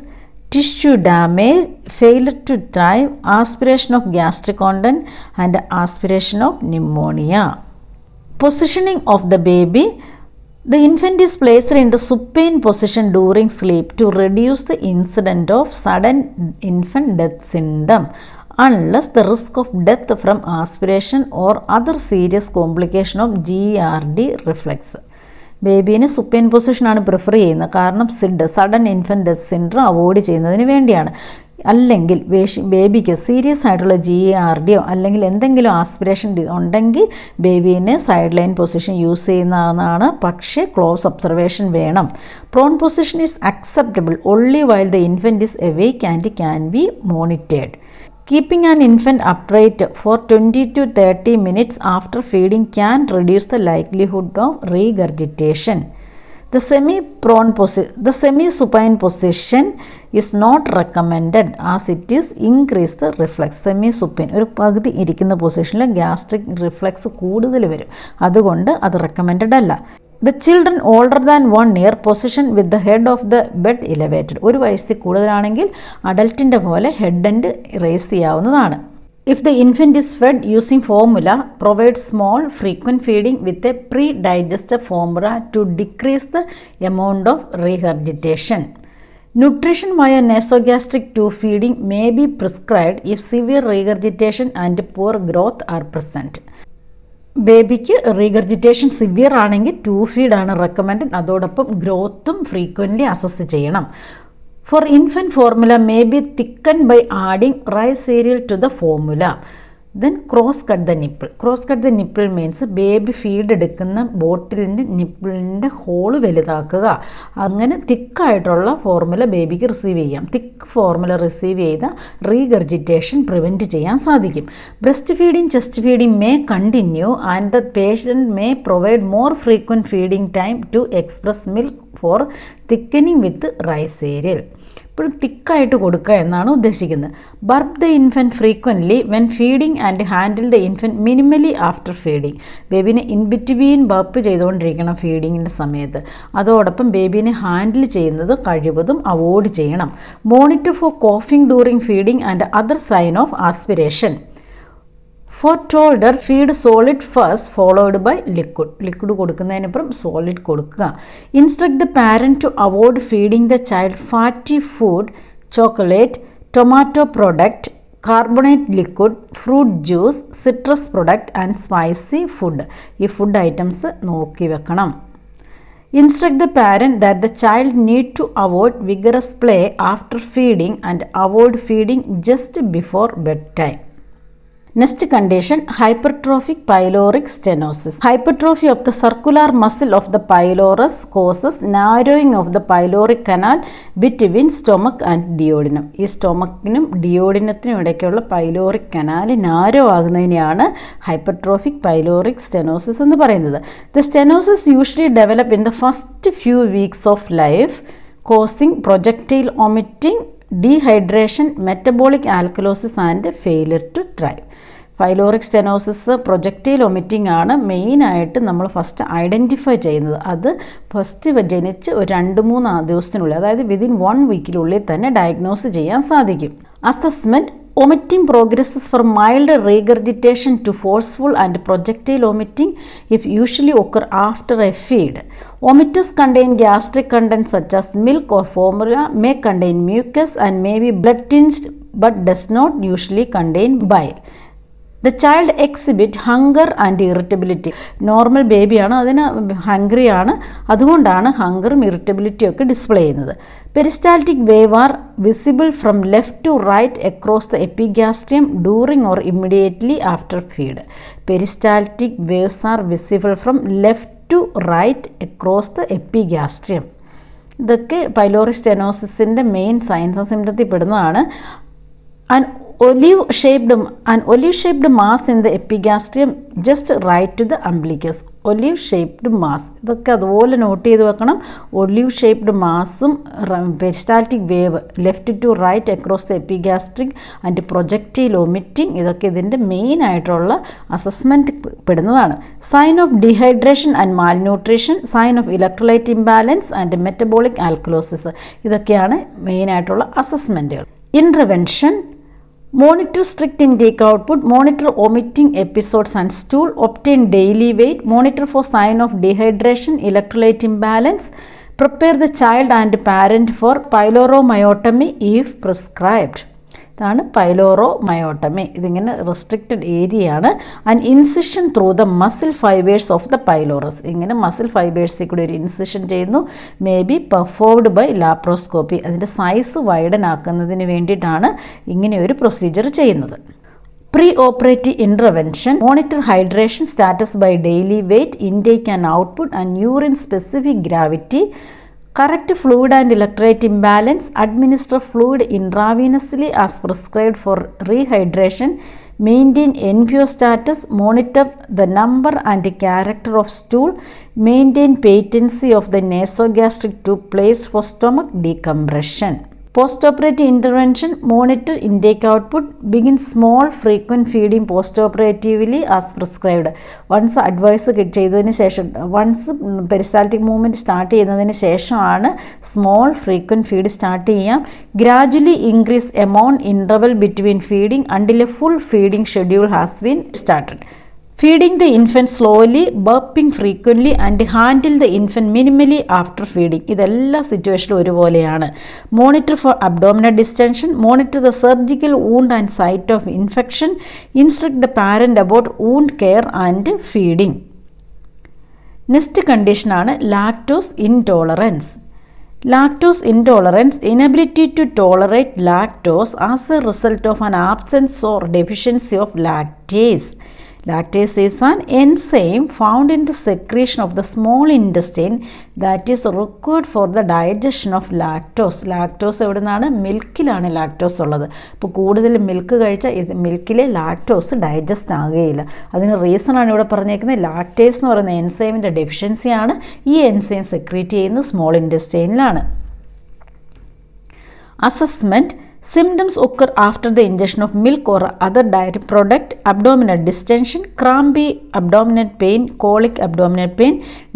tissue damage, failure to thrive, aspiration of gastric content, and aspiration of pneumonia. Positioning of the baby. The infant is placed in the supine position during sleep to reduce the incidence of sudden infant death syndrome unless the risk of death from aspiration or other serious complication of GERD reflex. ബേബീനെ supine പൊസിഷനാണ് prefer ചെയ്യുന്നത്. കാരണം sudden infant death syndrome avoid ചെയ്യുന്നതിന് വേണ്ടിയാണ്. അല്ലെങ്കിൽ ബേബിക്ക് serious ആയിട്ടുള്ള GERD അല്ലെങ്കിൽ എന്തെങ്കിലും ആസ്പിറേഷൻ ഉണ്ടെങ്കിൽ ബേബീനെ സൈഡ് ലൈൻ പൊസിഷൻ യൂസ് ചെയ്യുന്നതാണ്. പക്ഷേ ക്ലോസ് ഒബ്സർവേഷൻ വേണം. Prawn position is acceptable only while the infant is awake and can be monitored. Keeping an infant upright for 20 to 30 minutes after feeding can reduce the likelihood of regurgitation. The semi-supine position is not recommended as it is increase the reflex. Semi-supine ഒരു പകുതി ഇരിക്കുന്ന പൊസിഷനിൽ gastric reflux കൂടുതൽ വരും. അതുകൊണ്ട് അത് recommended അല്ല. The children older than 1 year position with the head of the bed elevated. 1 വയസ്സിൽ കൂടുതലാണെങ്കിൽ അഡൽട്ടിൻ്റെ പോലെ ഹെഡ് എൻഡ് റേസ് ചെയ്യാവുന്നതാണ്. If the infant is fed using formula, provide small frequent feeding with a pre-digested formula to decrease the amount of regurgitation. Nutrition via nasogastric tube feeding may be prescribed if severe regurgitation and poor growth are present. ബേബിക്ക് regurgitation severe ആണെങ്കിൽ tube ഫീഡാണ് recommend. അതോടൊപ്പം ഗ്രോത്തും frequently assess ചെയ്യണം. For infant formula may be thickened by adding rice cereal to the formula. Then cross cut the nipple. Cross cut the nipple means baby feed എടുക്കുന്ന ബോട്ടിലിൻ്റെ നിപ്പിളിൻ്റെ hall വലുതാക്കുക. അങ്ങനെ തിക്കായിട്ടുള്ള formula ബേബിക്ക് receive ചെയ്യാം. Thick formula receive ചെയ്ത regurgitation prevent ചെയ്യാൻ സാധിക്കും. Breast feeding, chest feeding may continue and the patient may provide more frequent feeding time to express milk for thickening with rice cereal. ഇപ്പോഴും തിക്കായിട്ട് കൊടുക്കുക എന്നാണ് ഉദ്ദേശിക്കുന്നത്. Burp the infant frequently when feeding and handle the infant minimally after feeding. ബേബീനെ in between burp ചെയ്തുകൊണ്ടിരിക്കണം ഫീഡിങ്ങിൻ്റെ സമയത്ത്. അതോടൊപ്പം ബേബീനെ ഹാൻഡിൽ ചെയ്യുന്നത് കഴിവതും അവോയ്ഡ് ചെയ്യണം. Monitor for coughing during feeding and other sign of aspiration. For toddler, feed solid first followed by liquid. Liquid കൊടുക്കുന്നതിനപ്പുറം solid കൊടുക്കുക. Instruct the parent to avoid feeding the child fatty food, chocolate, tomato product, carbonate liquid, fruit juice, citrus product and spicy food. ഈ food items നോക്കി വെക്കണം. Instruct the parent that the child need to avoid vigorous play after feeding and avoid feeding just before bedtime. Next condition, hypertrophic pyloric stenosis. Hypertrophy of the circular muscle of the pylorus causes narrowing of the pyloric canal between stomach and duodenum. ഈ സ്റ്റൊമക്കിനും ഡിയോഡിനത്തിനും ഇടയ്ക്കുള്ള pyloric canal narrow ആകുന്നതിനെയാണ് hypertrophic pyloric stenosis എന്ന് പറയുന്നത്. The stenosis usually develop in the first few weeks of life, causing projectile vomiting, dehydration, metabolic alkalosis and failure to thrive. Pyloric stenosis projectile vomiting ആണ് മെയിനായിട്ട് നമ്മൾ first identify ചെയ്യുന്നത്. അത് first ജനിച്ച് ഒരു 2-3 ദിവസത്തിനുള്ളിൽ, അതായത് വിതിൻ 1 വീക്കിനുള്ളിൽ തന്നെ ഡയഗ്നോസ് ചെയ്യാൻ സാധിക്കും. Assessment, vomiting progresses from mild regurgitation to forceful and projectile vomiting if usually occur after a feed. Vomitus contain gastric contents such as milk or formula, may contain mucus and may be blood tinged but does not usually contain bile. The child exhibit hunger and irritability. Normal ബേബിയാണ്, അതിന് hungry ആണ്, അതുകൊണ്ടാണ് ഹങ്കറും ഇറിറ്റബിലിറ്റിയും ഒക്കെ display ചെയ്യുന്നത്. Peristaltic wave are visible from left to right across the epigastrium during or immediately after feed. Peristaltic waves are visible from left to right across the epigastrium. ഇതൊക്കെ pyloric സ്റ്റെനോസിസിൻ്റെ മെയിൻ സൈൻസ് ആൻഡ് സിംപ്റ്റത്തിൽ പെടുന്നതാണ്. An olive-shaped mass in the epigastrium just right to the umbilicus. Olive-shaped mass. ഇതൊക്കെ അതുപോലെ not ചെയ്ത് വെക്കണം. Olive-shaped മാസും peristaltic wave left to right across the epigastric and projectile vomiting, ഇതൊക്കെ ഇതിൻ്റെ മെയിൻ ആയിട്ടുള്ള അസസ്മെൻറ്റ് പെടുന്നതാണ്. Sign of dehydration and malnutrition, sign of electrolyte imbalance and metabolic alkalosis, ഇതൊക്കെയാണ് മെയിനായിട്ടുള്ള അസസ്മെൻറ്റുകൾ. Intervention, monitor strict intake output, monitor vomiting episodes and stool, obtain daily weight, monitor for sign of dehydration, electrolyte imbalance, prepare the child and parent for pyloromyotomy if prescribed. ഇതാണ് പൈലോറോമയോട്ടമി. ഇതിങ്ങനെ restricted ഏരിയയാണ്. And incision through the muscle fibres of the pylorus. ഇങ്ങനെ muscle ഫൈബേഴ്സിൽ കൂടി ഒരു incision ചെയ്യുന്നു. May be performed by laparoscopy. അതിൻ്റെ size widen ആക്കുന്നതിന് വേണ്ടിയിട്ടാണ് ഇങ്ങനെ ഒരു പ്രൊസീജിയർ ചെയ്യുന്നത്. Pre operative intervention, monitor hydration status by daily weight, intake and output and urine specific gravity, correct fluid and electrolyte imbalance, administer fluid intravenously as prescribed for rehydration, maintain NPO status, monitor the number and character of stool, maintain patency of the nasogastric tube placed for stomach decompression. Post-operative intervention, monitor intake output, begin small frequent feeding post-operatively as prescribed. Once advice ചെയ്തതിന് ശേഷം, once peristaltic movement start ചെയ്യുന്നതിന് ശേഷമാണ് small frequent feed start ചെയ്യാം. Gradually increase amount interval between feeding until A full feeding schedule has been started. Feeding the infant slowly, burping frequently and handle the infant minimally after feeding. ഇതെല്ലാ സിറ്റുവേഷനിലും ഒരുപോലെയാണ്. Monitor for abdominal distension, monitor the surgical wound and site of infection, instruct the parent about wound care and feeding. Next condition ആണ് lactose intolerance. Lactose intolerance, inability to tolerate lactose as a result of an absence or deficiency of lactase. Lactase is an enzyme found in the secretion of the small intestine that is required for the digestion of lactose. Lactose എവിടെ നിന്നാണ്? മിൽക്കിലാണ് lactose ഉള്ളത്. അപ്പോൾ കൂടുതൽ milk കഴിച്ചാൽ ഇത് മിൽക്കിലെ lactose digest ആകുകയില്ല. അതിന് റീസണാണ് ഇവിടെ പറഞ്ഞേക്കുന്നത്. ലാക്ടേസ് എന്ന് പറയുന്ന എൻസൈമിൻ്റെ ഡെഫിഷ്യൻസിയാണ്. ഈ എൻസൈം സെക്രീറ്റ് ചെയ്യുന്നത് സ്മോൾ ഇൻറ്റസ്റ്റൈനിലാണ്. Assessment, symptoms occur after the ingestion of milk or other dairy product, abdominal distension, crampy abdominal pain, colic abdominal pain,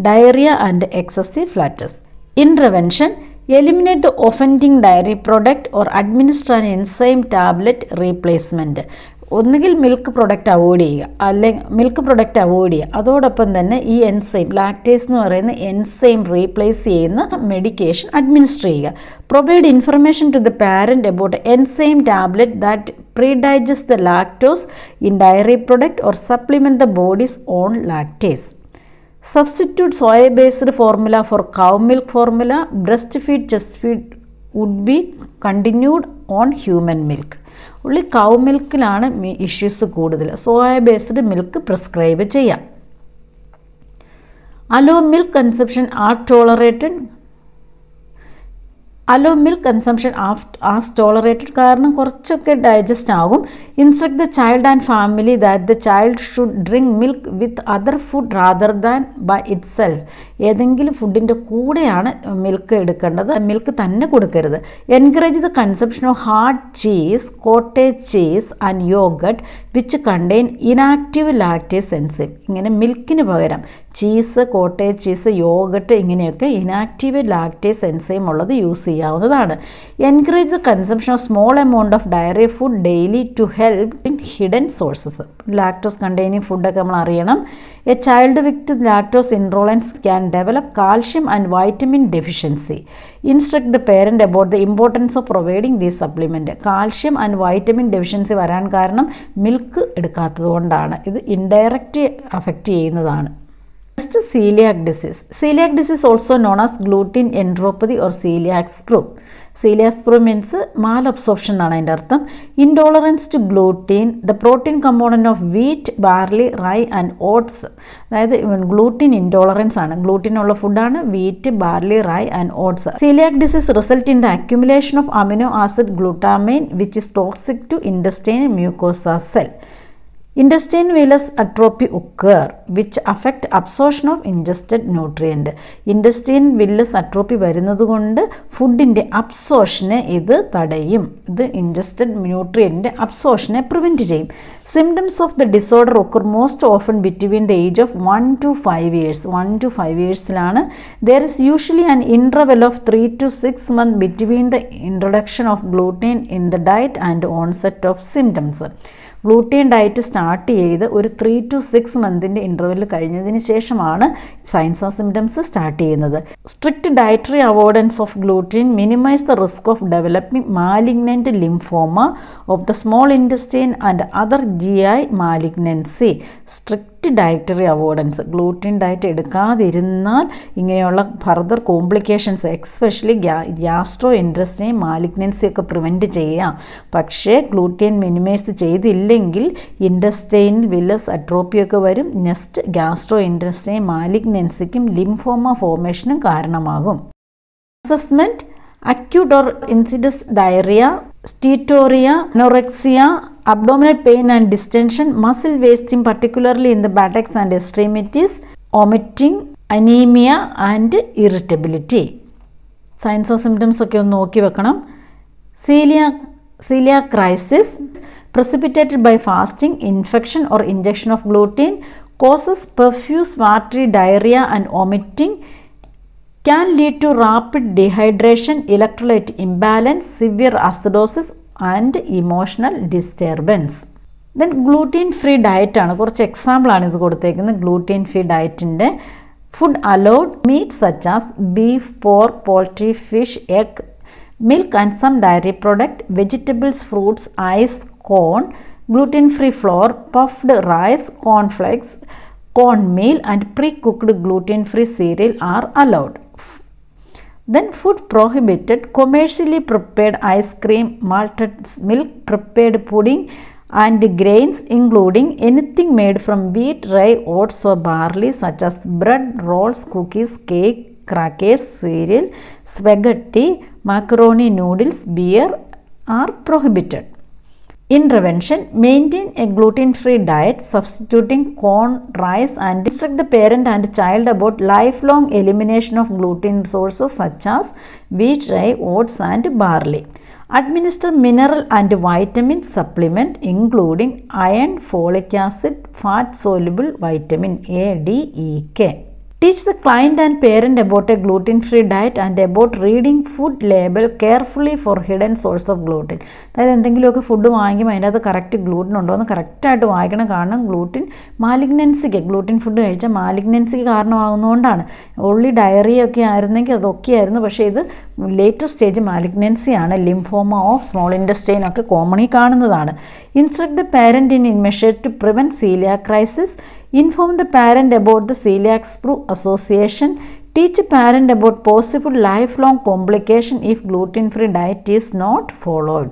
diarrhea and excessive flatus. Intervention, eliminate the offending dairy product or administer an enzyme tablet replacement. ഒന്നുകിൽ milk product avoid ചെയ്യുക, അല്ലെങ്കിൽ milk product avoid ചെയ്യുക. അതോടൊപ്പം തന്നെ ഈ enzyme lactase എന്ന് പറയുന്ന enzyme replace ചെയ്യുന്ന മെഡിക്കേഷൻ അഡ്മിനിസ്റ്റർ ചെയ്യുക. Provide information to the parent about enzyme tablet that predigest the lactose in dairy product or supplement the body's own lactase. Substitute soy-based formula for cow milk formula. Breastfeed, chest feed would be continued on human milk. ഉള്ളി cow മിൽക്കിലാണ് issues കൂടുതൽ. Soya based milk prescribe ചെയ്യാം. Allow milk consumption are tolerated. Allow milk consumption as tolerated, കാരണം കുറച്ചൊക്കെ digest ആകും. Instruct the child and family that the child should drink milk with other food rather than by itself. ഏതെങ്കിലും ഫുഡിൻ്റെ കൂടെയാണ് milk എടുക്കേണ്ടത്, milk തന്നെ കൊടുക്കരുത്. Encourage the consumption of hard cheese, cottage cheese and yoghurt which contain inactive lactase enzyme. ഇങ്ങനെ മിൽക്കിന് പകരം cheese, cottage cheese, yoghurt ഇങ്ങനെയൊക്കെ inactive lactase enzyme ഉള്ളത് യൂസ് ചെയ്യാവുന്നതാണ്. Encourage the consumption of small amount of dairy food daily to help in hidden sources. Lactose containing ഫുഡൊക്കെ നമ്മൾ അറിയണം. A child with lactose intolerance can develop calcium and vitamin deficiency. Instruct the parent about the importance of providing these supplement. Calcium and vitamin deficiency വരാൻ കാരണം milk എടുക്കാത്തത് കൊണ്ടാണ്. ഇത് indirect affect ചെയ്യുന്നതാണ്. Next, celiac disease. Celiac disease also known as gluten enteropathy or celiac sprue. Celiac sprue means malabsorption എന്നാണ് അതിൻ്റെ അർത്ഥം. Intolerance to gluten, the protein component of wheat, barley, rye and oats. അതായത് gluten intolerance ആണ്. Gluten ഉള്ള ഫുഡാണ് wheat, barley, rye and oats. celiac disease result in the accumulation of amino acid glutamine which is toxic to intestine mucosa cell. Intestine villus atrophy occur which affect absorption of ingested nutrient. Intestine villus atrophy വരുന്നത് കൊണ്ട് ഫുഡിൻ്റെ അബ്സോർഷനെ ഇത് തടയും. ഇത് ingested ന്യൂട്രിയൻ്റെ അബ്സോർഷനെ prevent ചെയ്യും. Symptoms of the disorder occur most often between the age of 1 to 5 years. 1 to 5 yearsലാണ്. There is usually an interval of 3 to 6 months between the introduction of gluten in the diet and onset of symptoms. Gluten diet start ചെയ്ത് ഒരു 3 to 6 മന്തിൻ്റെ interval കഴിഞ്ഞതിന് ശേഷമാണ് signs of symptoms start ചെയ്യുന്നത്. Strict dietary avoidance of gluten minimise the risk of developing malignant lymphoma of the small intestine and other GI malignancy. Strict dietary avoidance, gluten diet എടുക്കാതിരുന്നാൽ ഇങ്ങനെയുള്ള further complications especially gastro intestine malignancy ഒക്കെ prevent ചെയ്യാം. പക്ഷേ gluten minimise ചെയ്തില്ലെങ്കിൽ ഇൻറ്റസ്റ്റൈനിൽ villus അട്രോപ്പിയൊക്കെ വരും. Next gastro intestine മാലിഗ്നൻസിക്കും ലിംഫോമ ഫോർമേഷനും കാരണമാകും. Assessment: acute or insidious diarrhea, steatorrhea, anorexia, abdominal pain and distension, muscle wasting particularly in the buttocks and extremities, vomiting, anemia and irritability. Signs or symptoms ഒക്കെ ഒന്ന് നോക്കി വെക്കണം. celiac crisis precipitated by fasting, infection or injection of gluten, causes profuse watery diarrhea and vomiting, can lead to rapid dehydration, electrolyte imbalance, severe acidosis and emotional disturbance. Then gluten free diet ആണ്. കുറച്ച് example ആണ് ഇത് കൊടുത്തേക്കുന്നത്. Gluten free ഡയറ്റിൻ്റെ food allowed meat such as beef, pork, poultry, fish, egg, milk and some dairy product, vegetables, fruits, ice, corn, gluten free flour, puffed rice, cornflakes, cornmeal and pre-cooked gluten free cereal are allowed. Then food prohibited: commercially prepared ice cream, malted milk, prepared pudding and grains including anything made from wheat, rye, oats or barley such as bread, rolls, cookies, cake, crackers, cereal, spaghetti, macaroni, noodles, beer are prohibited. Intervention: maintain a gluten-free diet, substituting corn, rice and instruct the parent and child about lifelong elimination of gluten sources such as wheat, rye, oats and barley. Administer mineral and vitamin supplement including iron, folic acid, fat-soluble vitamin A, D, E, K. Teach the client and parent about a gluten-free diet and about reading food label carefully for hidden source of gluten. അതായത് എന്തെങ്കിലുമൊക്കെ food വാങ്ങിക്കുമ്പോൾ അതിനകത്ത് correct gluten ഉണ്ടോ എന്ന് കറക്റ്റായിട്ട് വായിക്കണം. കാരണം gluten മാലിഗ്നൻസിക്ക്, gluten food കഴിച്ചാൽ മാലിഗ്നൻസിക്ക് കാരണമാകുന്നതുകൊണ്ടാണ്. ഓൺലി ഡയറിയ ഒക്കെ ആയിരുന്നെങ്കിൽ അതൊക്കെയായിരുന്നു. പക്ഷേ ഇത് ലേറ്റസ്റ്റ് സ്റ്റേജ് മാലിഗ്നൻസിയാണ്. ലിംഫോമ ഓഫ് സ്മോൾ ഇൻറ്റസ്റ്റൈൻ ഒക്കെ കോമണി കാണുന്നതാണ്. Instruct the parent in measure to prevent celiac crisis. Inform the parent about the celiac sprue association. Teach parent about possible lifelong complication if gluten-free diet is not followed.